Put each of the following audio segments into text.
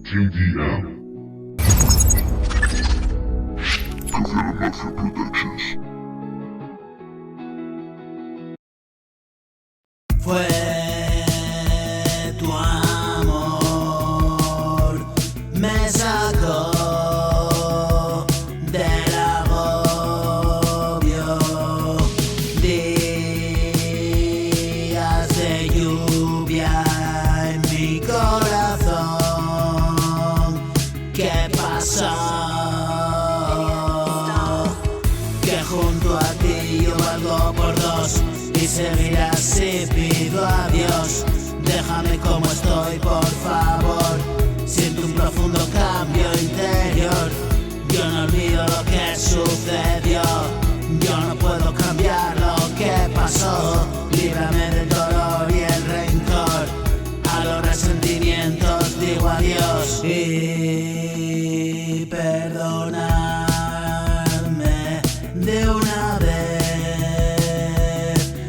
Team DM. Caveira Mafia Productions. Fue tu amor, me sacó del agobio. Días de lluvia en mi corazón. ¿Qué pasó? Que junto a ti yo valgo por dos y seguiré así. Pido a Dios, déjame como estoy, por favor. Siento un profundo cambio interior. Yo no olvido lo que sucedió. Yo no puedo cambiar lo que pasó. Líbrame del dolor y el rencor. A los resentimientos digo adiós. Y perdonarme de una vez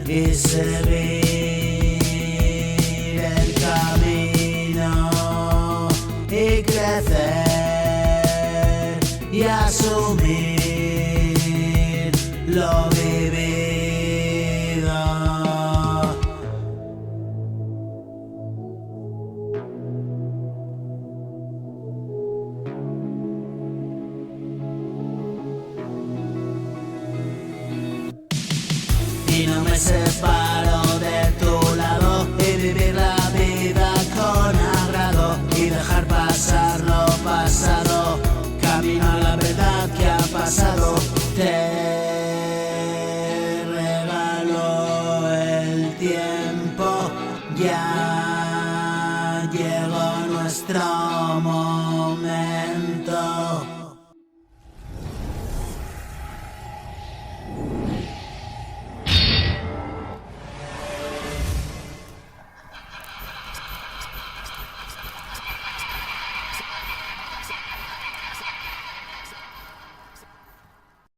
y seguir el camino y crecer y asumir lo vivido. Y no me separo de tu lado y vivir la vida con agrado y dejar pasar lo pasado, camino a la verdad que ha pasado. Te regalo el tiempo, ya llegó nuestro momento.